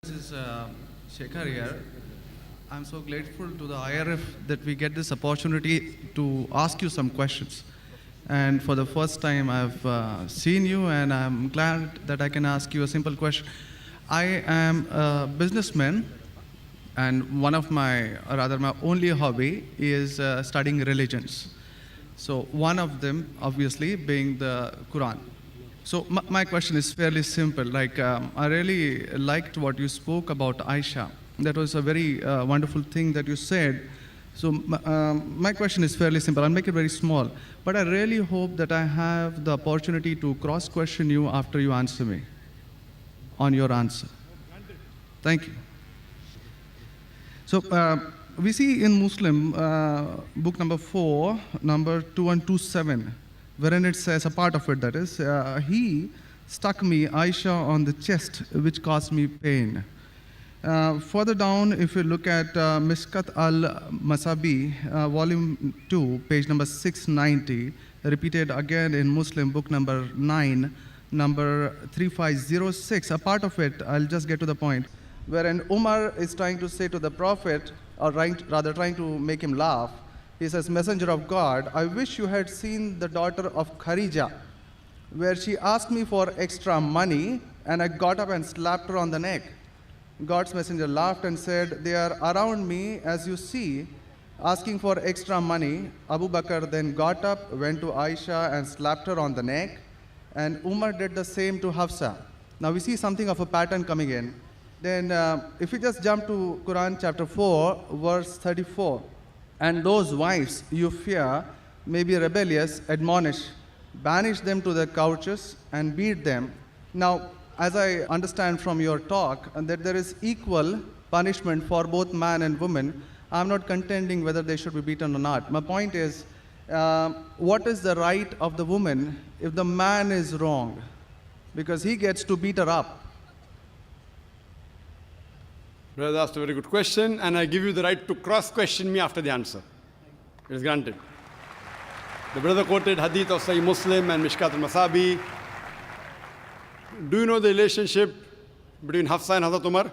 This is Shekhar here. I'm so grateful to the IRF that we get this opportunity to ask you some questions. And for the first time, I've seen you, and I'm glad that I can ask you a simple question. I am a businessman, and one of my only hobby is studying religions. So one of them, obviously, being the Quran. So my question is fairly simple. I really liked what you spoke about Aisha. That was a very wonderful thing that you said. So my question is fairly simple. I'll make it very small. But I really hope that I have the opportunity to cross-question you after you answer me on your answer. Thank you. So we see in Muslim, book number 4, number 2127, wherein it says, a part of it that is, he stuck me, Aisha, on the chest, which caused me pain. Further down, if you look at Mishkat al-Masabi, volume 2, page number 690, repeated again in Muslim, book number 9, number 3506, a part of it, I'll just get to the point, wherein Umar is trying to say to the Prophet, or rather trying to make him laugh. He says, Messenger of God, I wish you had seen the daughter of Khadija, where she asked me for extra money, and I got up and slapped her on the neck. God's messenger laughed and said, they are around me, as you see, asking for extra money. Abu Bakr then got up, went to Aisha and slapped her on the neck, and Umar did the same to Hafsa. Now we see something of a pattern coming in. Then if we just jump to Quran chapter 4, verse 34, and those wives you fear may be rebellious, admonish, banish them to their couches and beat them. Now, as I understand from your talk, that there is equal punishment for both man and woman. I'm not contending whether they should be beaten or not. My point is, what is the right of the woman if the man is wrong? Because he gets to beat her up. Brother asked a very good question, and I give you the right to cross-question me after the answer. It is granted. The brother quoted Hadith of Sahih Muslim and Mishkat al-Masabi. Do you know the relationship between Hafsa and Hazrat Umar?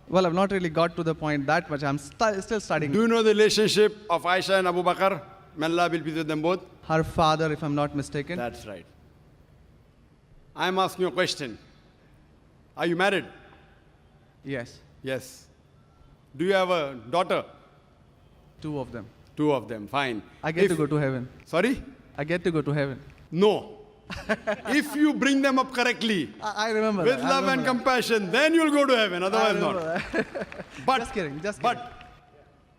Well, I've not really got to the point that much. I'm still studying. Do you know the relationship of Aisha and Abu Bakr? May Allah be pleased with them both. Her father, if I'm not mistaken. That's right. I'm asking you a question. Are you married? Yes. Yes. Do you have a daughter? 2 of them. 2 of them, fine. I get to go to heaven. Sorry? I get to go to heaven. No. If you bring them up correctly, I remember with love and compassion, then you'll go to heaven, otherwise not. But, just kidding. But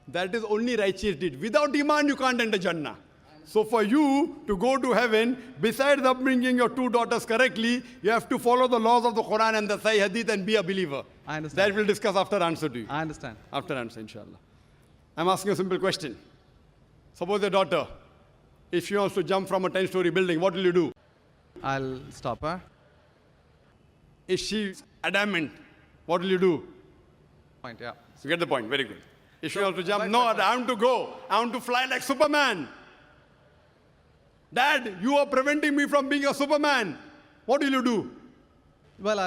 that is only righteous deed. Without iman, you can't enter Jannah. So for you to go to heaven, besides upbringing your 2 daughters correctly, you have to follow the laws of the Quran and the Sahih Hadith and be a believer. I understand. That we'll discuss after answer to you. I understand. After answer, inshallah. I'm asking a simple question. Suppose your daughter, if she wants to jump from a 10-story building, what will you do? I'll stop her. If she's adamant, what will you do? Point, yeah. You get the point, very good. If she wants to jump, no, I want to go. I want to fly like Superman. Dad, you are preventing me from being a Superman. What will you do? Well,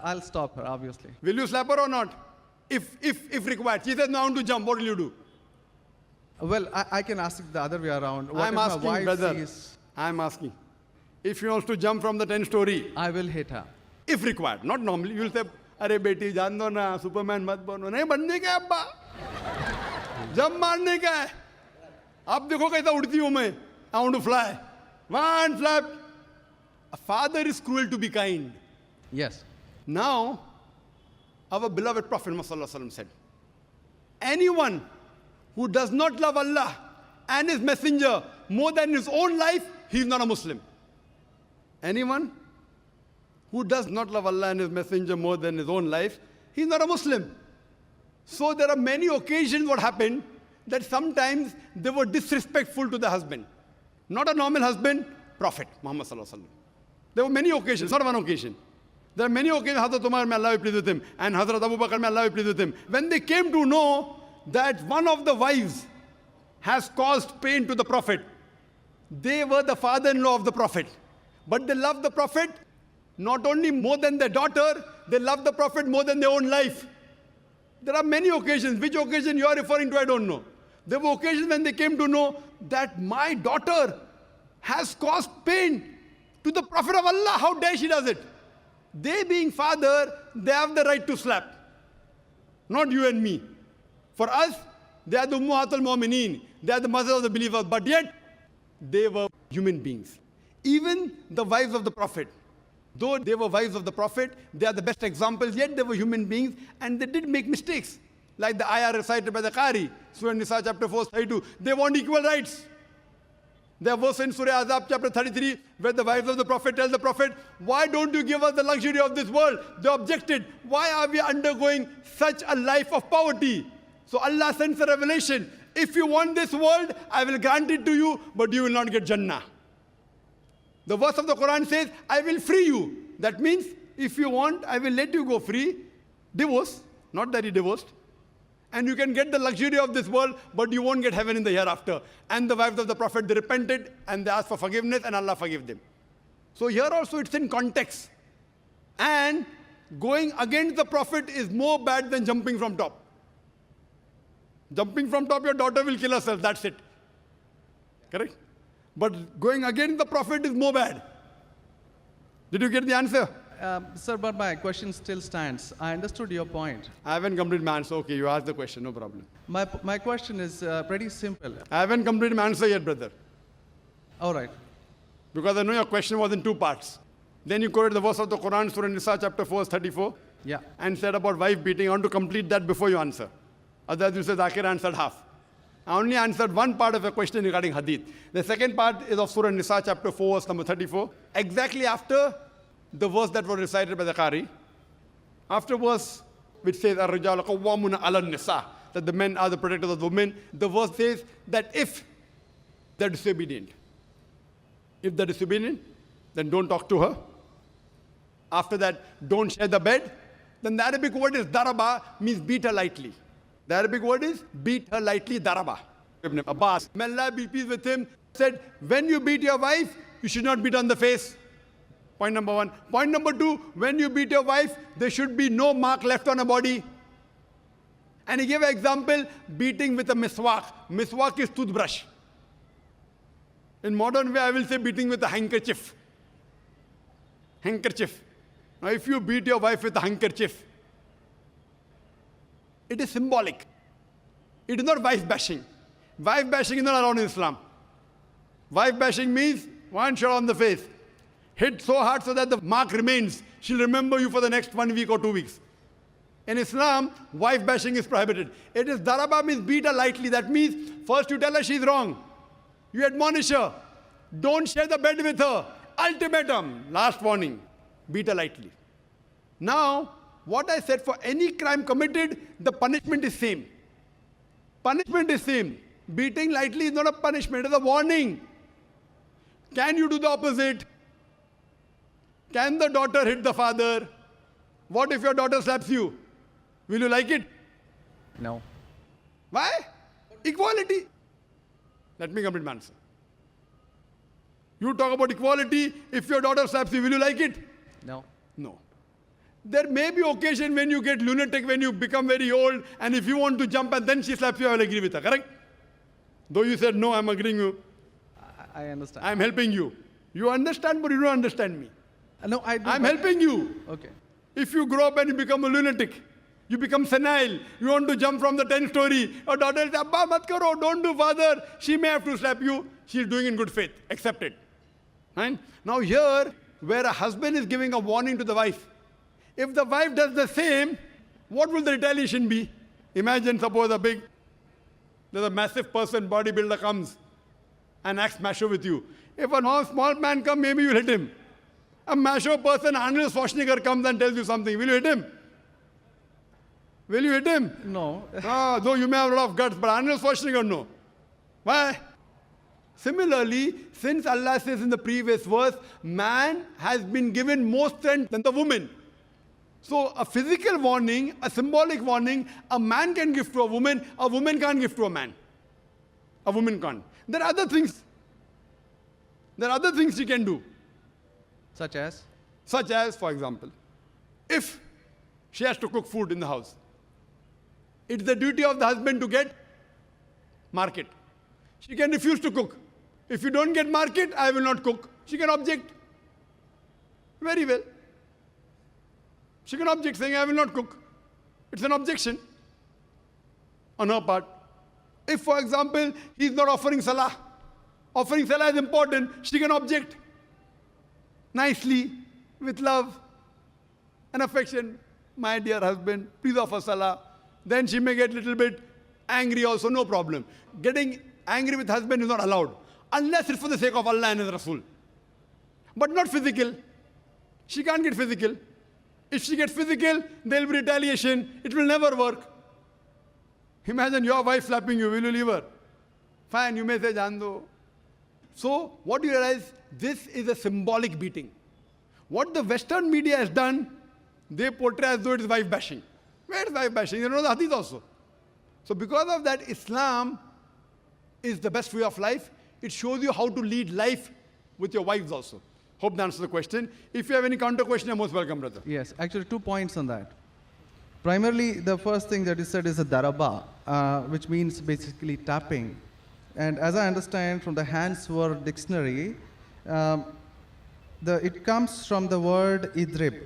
I'll stop her, obviously. Will you slap her or not? If required. She says, no, I want to jump. What will you do? Well, I can ask it the other way around. What I'm if asking, my wife brother. sees... I'm asking. If she wants to jump from the 10-story. I will hit her. If required. Not normally. You will say, Arey beti, jaan do na, Superman mat bano. Nahi banne ka abba. Jump marne ka hai. Ab dekho kaisa udti hu main. I want to fly. One flap. A father is cruel to be kind. Yes. Now, our beloved Prophet Muhammad said, anyone who does not love Allah and His Messenger more than his own life, he is not a Muslim. Anyone who does not love Allah and His Messenger more than his own life, he is not a Muslim. So there are many occasions what happened that sometimes they were disrespectful to the husband. Not a normal husband, Prophet Muhammad sallallahu alaihi wasallam. There were many occasions, not one occasion. There are many occasions, Hazrat Umar, may Allah be pleased with him, and Hazrat Abu Bakr, may Allah be pleased with him. When they came to know that one of the wives has caused pain to the Prophet, they were the father-in-law of the Prophet. But they loved the Prophet not only more than their daughter, they loved the Prophet more than their own life. There are many occasions. Which occasion you are referring to, I don't know. There were occasions when they came to know that my daughter has caused pain to the Prophet of Allah. How dare she does it? They being father, they have the right to slap. Not you and me. For us, they are the Ummahatul Mu'mineen. They are the mothers of the believers. But yet, they were human beings. Even the wives of the Prophet. Though they were wives of the Prophet, they are the best examples, yet they were human beings and they did make mistakes. Like the ayah recited by the Qari, Surah Nisa chapter 4, 32. They want equal rights. There was in Surah Azab chapter 33, where the wives of the Prophet tell the Prophet, why don't you give us the luxury of this world? They objected. Why are we undergoing such a life of poverty? So Allah sends a revelation. If you want this world, I will grant it to you, but you will not get Jannah. The verse of the Quran says, I will free you. That means, if you want, I will let you go free. Divorce, not that he divorced. And you can get the luxury of this world, but you won't get heaven in the hereafter. And the wives of the Prophet, they repented and they asked for forgiveness and Allah forgave them. So here also it's in context. And going against the Prophet is more bad than jumping from top. Jumping from top, your daughter will kill herself, that's it. Correct? But going against the Prophet is more bad. Did you get the answer? Sir, but my question still stands. I understood your point. I haven't completed my answer. Okay, you asked the question, no problem. My question is pretty simple. I haven't completed my answer yet, brother. All right. Because I know your question was in two parts. Then you quoted the verse of the Quran, Surah Nisa, chapter 4, 34. Yeah. And said about wife beating. I want to complete that before you answer. Otherwise, you say Zakir answered half. I only answered one part of your question regarding Hadith. The second part is of Surah Nisa, chapter 4, verse number 34. Exactly after the verse that was recited by the Qari. After verse which says, Ar-Rijalu Qawwamuna 'ala Nisa, that the men are the protectors of the women. The verse says that if they're disobedient, then don't talk to her. After that, don't share the bed. Then the Arabic word is daraba, means beat her lightly. The Arabic word is beat her lightly, daraba. Ibn Abbas, may Allah be pleased with him, said, when you beat your wife, you should not beat on the face. Point number one. Point number two, when you beat your wife, there should be no mark left on her body. And he gave an example, beating with a miswak. Miswak is toothbrush. In modern way, I will say beating with a handkerchief. Handkerchief. Now, if you beat your wife with a handkerchief, it is symbolic. It is not wife bashing. Wife bashing is not allowed in Islam. Wife bashing means one shot on the face. Hit so hard so that the mark remains. She'll remember you for the next 1 week or 2 weeks. In Islam, wife bashing is prohibited. It is daraba, means beat her lightly. That means first you tell her she's wrong. You admonish her. Don't share the bed with her. Ultimatum. Last warning. Beat her lightly. Now, what I said, for any crime committed, the punishment is same. Punishment is same. Beating lightly is not a punishment, it is a warning. Can you do the opposite? Can the daughter hit the father? What if your daughter slaps you? Will you like it? No. Why? Equality. Let me complete my answer. You talk about equality. If your daughter slaps you, will you like it? No. No. There may be occasion when you get lunatic, when you become very old, and if you want to jump and then she slaps you, I will agree with her, correct? Though you said, no, I'm agreeing with you. I understand. I'm helping you. You understand, but you don't understand me. No, I do. I'm helping you. Okay. If you grow up and you become a lunatic, you become senile, you want to jump from the 10th story, your daughter says, Abba, mat karo, don't do, father. She may have to slap you. She's doing in good faith. Accept it. Right? Now here, where a husband is giving a warning to the wife, if the wife does the same, what will the retaliation be? Imagine, suppose there's a massive person, bodybuilder comes and acts macho with you. If a small man comes, maybe you'll hit him. A macho person, Arnold Schwarzenegger, comes and tells you something. Will you hit him? Will you hit him? No. Though you may have a lot of guts, but Arnold Schwarzenegger, no. Why? Similarly, since Allah says in the previous verse, man has been given more strength than the woman. So a physical warning, a symbolic warning, a man can give to a woman can't give to a man. A woman can't. There are other things. There are other things she can do. Such as? Such as, for example, if she has to cook food in the house, It's the duty of the husband to get market. She can refuse to cook. If you don't get market, I will not cook. She can object. Very well. She can object saying, I will not cook. It's an objection on her part. If, for example, he is not offering salah is important, she can object nicely, with love and affection. My dear husband, please offer salah. Then she may get a little bit angry also, no problem. Getting angry with husband is not allowed, unless it's for the sake of Allah and His Rasul. But not physical. She can't get physical. If she gets physical, there will be retaliation. It will never work. Imagine your wife slapping you. Will you leave her? Fine, you may say, Jando. So, what do you realize? This is a symbolic beating. What the Western media has done, they portray as though it is wife bashing. Where is wife bashing? You know the Hadith also. So, because of that, Islam is the best way of life. It shows you how to lead life with your wives also. Hope that answers the question. If you have any counter question, you're most welcome, brother. Yes, actually 2 points on that. Primarily, the first thing that you said is a daraba, which means basically tapping. And as I understand from the Hands Word Dictionary, it comes from the word idrib.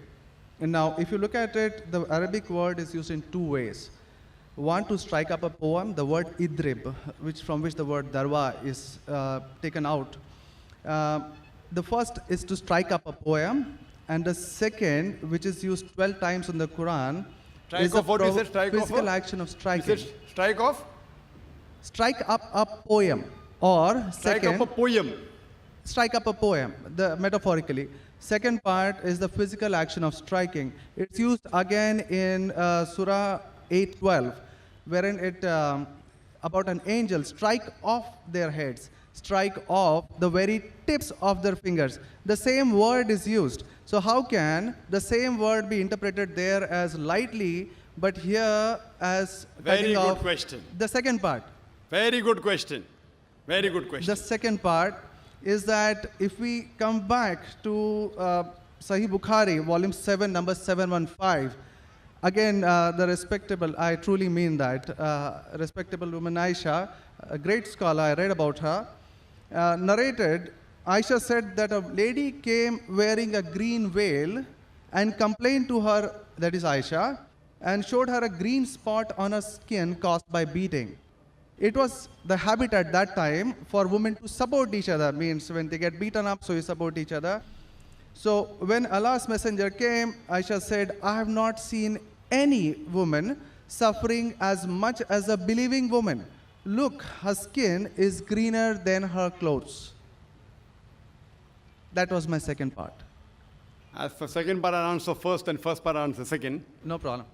And now, if you look at it, the Arabic word is used in 2 ways. One, to strike up a poem, the word idrib, from which the word darwa is taken out. The first is to strike up a poem, and the second, which is used 12 times in the Quran, is a physical action of striking. Strike off? Strike up a poem, or strike second, up a poem. Strike up a poem, metaphorically. Second part is the physical action of striking. It's used again in Surah 8:12, wherein it about an angel strike off their heads, strike off the very tips of their fingers. The same word is used. So how can the same word be interpreted there as lightly, but here as very good question. The second part. Very good question. Very good question. The second part is that if we come back to Sahih Bukhari, volume 7, number 715, again, the respectable, I truly mean that, respectable woman Aisha, a great scholar, I read about her, narrated, Aisha said that a lady came wearing a green veil and complained to her, that is Aisha, and showed her a green spot on her skin caused by beating. It was the habit at that time for women to support each other, means when they get beaten up, so you support each other. So when Allah's messenger came, Aisha said, I have not seen any woman suffering as much as a believing woman. Look, her skin is greener than her clothes. That was my second part. As for second part, I'll answer first, and first part, I'll answer second. No problem.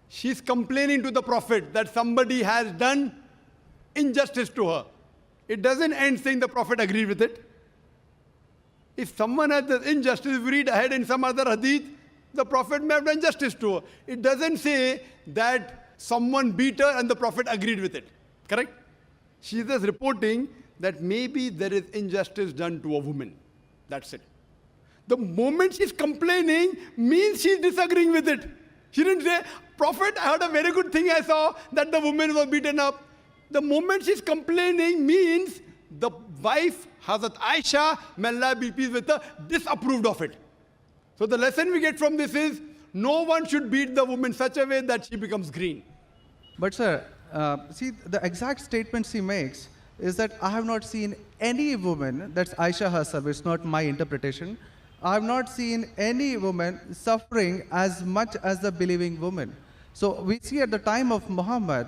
She's complaining to the Prophet that somebody has done injustice to her. It doesn't end saying the Prophet agreed with it. If someone has done injustice, if we read ahead in some other hadith, the Prophet may have done justice to her. It doesn't say that someone beat her and the Prophet agreed with it. Correct? She is just reporting that maybe there is injustice done to a woman. That's it. The moment she's complaining means she's disagreeing with it. She didn't say, Prophet, I heard a very good thing I saw, that the woman was beaten up. The moment she's complaining means the wife, Hazrat Aisha, may Allah be pleased with her, disapproved of it. So the lesson we get from this is, no one should beat the woman such a way that she becomes green. But sir, see, the exact statement she makes is that I have not seen any woman, that's Aisha herself, it's not my interpretation, I have not seen any woman suffering as much as the believing woman. So we see at the time of Muhammad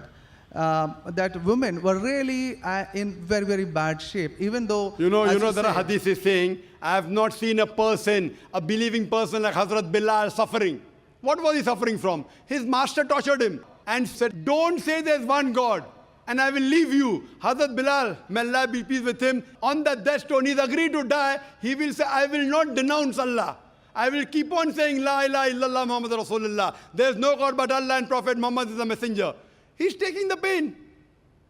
that women were really in very, very bad shape, even though... You know there are hadith is saying, I have not seen a person, a believing person like Hazrat Bilal suffering. What was he suffering from? His master tortured him and said, don't say there's one God and I will leave you. Hazrat Bilal, may Allah be pleased with him, on that death stone, he's agreed to die. He will say, I will not denounce Allah. I will keep on saying, La ilaha illallah Muhammad Rasulullah. There's no God but Allah and Prophet Muhammad is a messenger. He's taking the pain.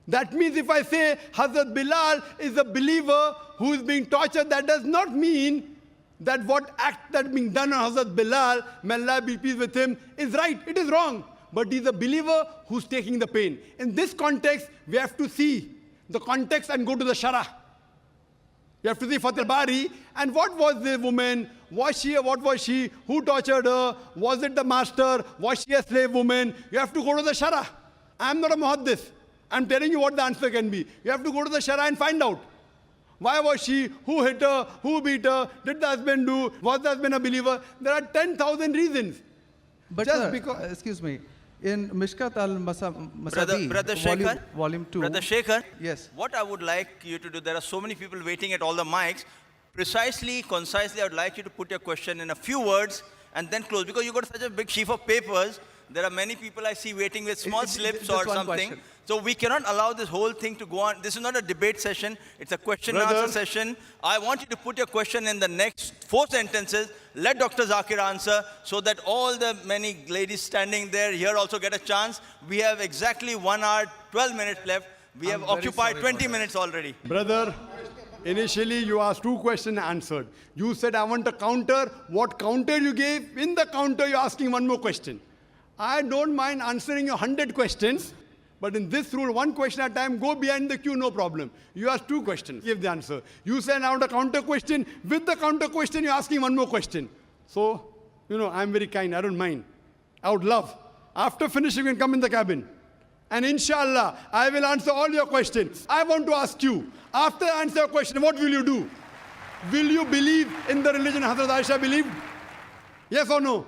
That means if I say Hazrat Bilal is a believer who is being tortured, that does not mean that what act that being done on Hazrat Bilal, may Allah be pleased with him, is right. It is wrong. but he's a believer who's taking the pain. In this context, we have to see the context and go to the Shara. You have to see Fath al-Bari, and what was the woman? Was she? What was she? Who tortured her? Was it the master? Was she a slave woman? You have to go to the Shara. I'm not a Muhaddith. I'm telling you what the answer can be. You have to go to the Shara and find out. Why was she? Who hit her? Who beat her? Did the husband do? Was the husband a believer? There are 10,000 reasons. But Just sir, because- excuse me, in Mishkat al-Masabi, Brother Shekhar, volume 2. Brother Shekhar, Yes. what I would like you to do, there are so many people waiting at all the mics. Precisely, concisely, I would like you to put your question in a few words and then close. Because you got such a big sheaf of papers, there are many people I see waiting with small slips just or one something. question. So we cannot allow this whole thing to go on. This is not a debate session. It's a question and Brother. answer session. I want you to put your question in the next 4 sentences. Let Dr. Zakir answer so that all the many ladies standing there here also get a chance. We have exactly 1 hour, 12 minutes left. We have I'm very occupied sorry 20 about minutes already. Brother, initially you asked 2 questions answered. You said, I want a counter. What counter you gave? In the counter, you're asking 1 more question. I don't mind answering your 100 questions, but in this rule, 1 question at a time, go behind the queue, no problem. You asked 2 questions, give the answer. You said, I want a counter question. With the counter question, you're asking 1 more question. So, I'm very kind, I don't mind. I would love. After finishing, you can come in the cabin. And inshallah, I will answer all your questions. I want to ask you, after I answer your question, what will you do? Will you believe in the religion Hazrat Aisha believed? Yes or no?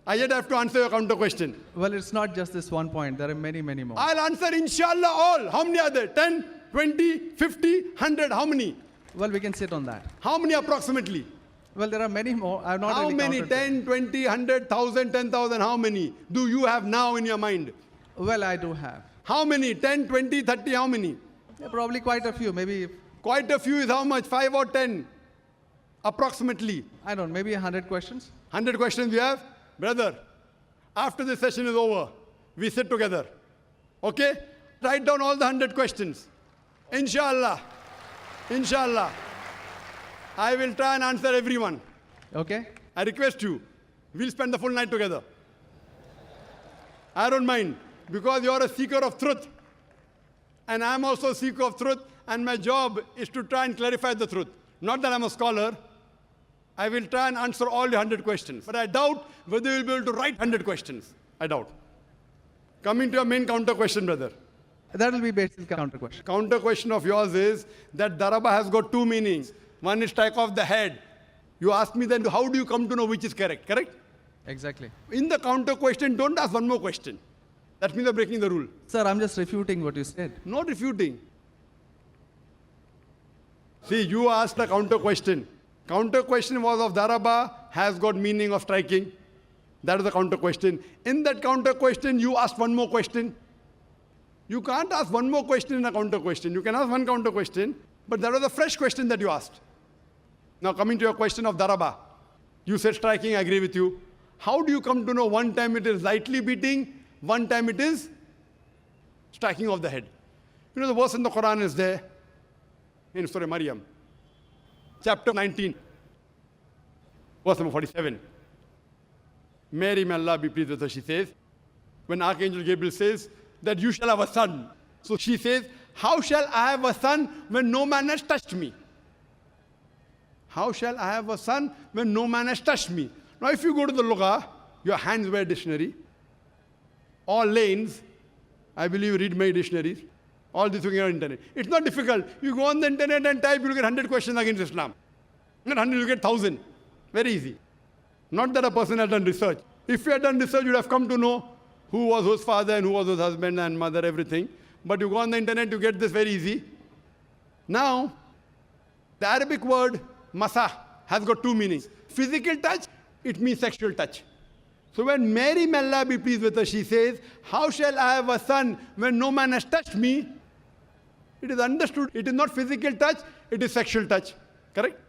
I yet have to answer your counter question. Well, it's not just this one point. There are many, many more. I'll answer inshallah all. How many are there? 10, 20, 50, 100? How many? Well, we can sit on that. How many approximately? Well, there are many more. I've not How really many? counted them. 10, 20, 100, 1,000, 10,000? How many do you have now in your mind? Well, I do have. How many? 10, 20, 30? How many? Yeah, probably quite a few. Maybe, Quite a few is how much? 5 or 10? Approximately. I don't know, maybe 100 questions. 100 questions you have? Brother, after this session is over, we sit together. Okay? Write down all the 100 questions. Inshallah. Inshallah. I will try and answer everyone. Okay? I request you, we'll spend the full night together. I don't mind, because you're a seeker of truth. And I'm also a seeker of truth, and my job is to try and clarify the truth. Not that I'm a scholar. I will try and answer all the 100 questions. But I doubt whether you'll be able to write 100 questions. I doubt. Coming to your main counter question, brother. That will be basic counter question. Counter question of yours is that daraba has got 2 meanings. One is strike off the head. You ask me then, how do you come to know which is correct? Correct? Exactly. In the counter question, don't ask 1 more question. That means you're breaking the rule. Sir, I'm just refuting what you said. Not refuting. See, you asked a counter question. Counter question was of daraba, has got meaning of striking. That is the counter question. In that counter question, you asked 1 more question. You can't ask 1 more question in a counter question. You can ask 1 counter question, but that was a fresh question that you asked. Now coming to your question of daraba. You said striking, I agree with you. How do you come to know one time it is lightly beating, one time it is striking of the head? You know the verse in the Quran is there, in Surah Maryam, chapter 19, verse number 47. Mary, may Allah be pleased with her, she says, when Archangel Gabriel says that you shall have a son. So she says, how shall I have a son when no man has touched me? How shall I have a son when no man has touched me? Now if you go to the Lugha, your hands wear dictionary, all lanes, I believe you read many dictionaries, all this you get on internet. It's not difficult. You go on the internet and type, you'll get 100 questions against Islam. Not 100, you get 1,000. Very easy. Not that a person has done research. If you had done research, you'd have come to know who was whose father and who was whose husband and mother, everything. But you go on the internet, you get this very easy. Now, the Arabic word masa has got 2 meanings. Physical touch, it means sexual touch. So when Mary, may Allah be pleased with her, she says, how shall I have a son when no man has touched me? It is understood. It is not physical touch, it is sexual touch. Correct?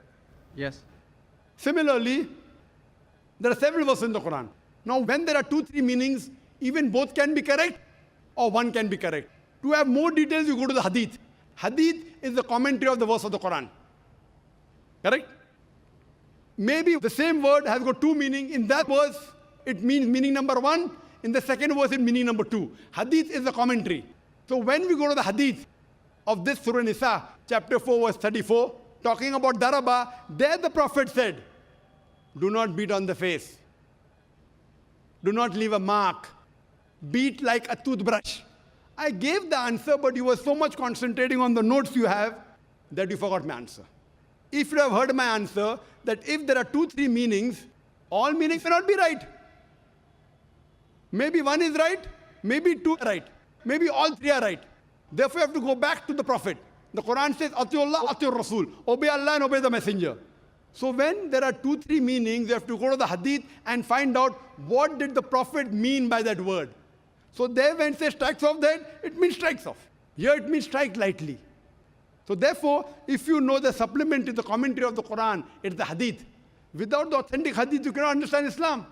Yes. Similarly, there are several verses in the Quran. Now, when there are 2, 3 meanings, even both can be correct or one can be correct. To have more details, you go to the Hadith. Hadith is the commentary of the verse of the Quran. Correct? Maybe the same word has got 2 meanings. In that verse, it means meaning number 1. In the second verse, in meaning number 2. Hadith is the commentary. So when we go to the Hadith of this Surah Nisa, chapter 4, verse 34, talking about Daraba, there the Prophet said, do not beat on the face. Do not leave a mark. Beat like a toothbrush. I gave the answer, but you were so much concentrating on the notes you have that you forgot my answer. If you have heard my answer, that if there are 2-3 meanings, all meanings may not be right. Maybe one is right, maybe 2 are right, maybe all 3 are right. Therefore, you have to go back to the Prophet. The Quran says, Atiullah, Atiur Rasul. Obey Allah and obey the Messenger. So when there are 2-3 meanings, you have to go to the Hadith and find out what did the Prophet mean by that word. So there when it says strikes off that, it means strikes off. Here it means strike lightly. So therefore, if you know the supplement to the commentary of the Quran, it's the Hadith. Without the authentic Hadith, you cannot understand Islam.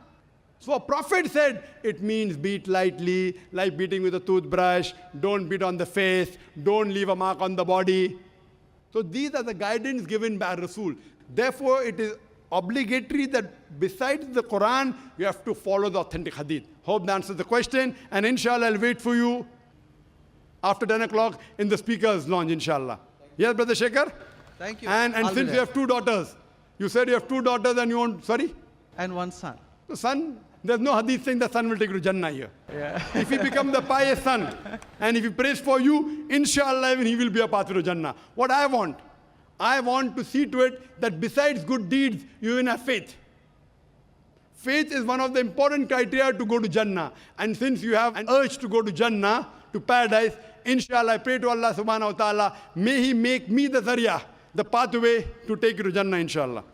So a Prophet said, it means beat lightly, like beating with a toothbrush, don't beat on the face, don't leave a mark on the body. So these are the guidance given by Rasul. Therefore, it is obligatory that besides the Quran, you have to follow the authentic Hadith. Hope that answers the question, and inshallah, I'll wait for you after 10 o'clock in the speaker's lounge, inshallah. Yes, Brother Shekhar? Thank you. And since you have 2 daughters, you said you have 2 daughters and you want, sorry? And 1 son. The son, there's no hadith saying the son will take you to Jannah here. Yeah. If he becomes the pious son, and if he prays for you, inshallah, even he will be a path to Jannah. What I want to see to it that besides good deeds, you even have faith. Faith is one of the important criteria to go to Jannah. And since you have an urge to go to Jannah, to paradise, inshallah, I pray to Allah subhanahu wa ta'ala, may He make me the zarya, the pathway to take you to Jannah, inshallah.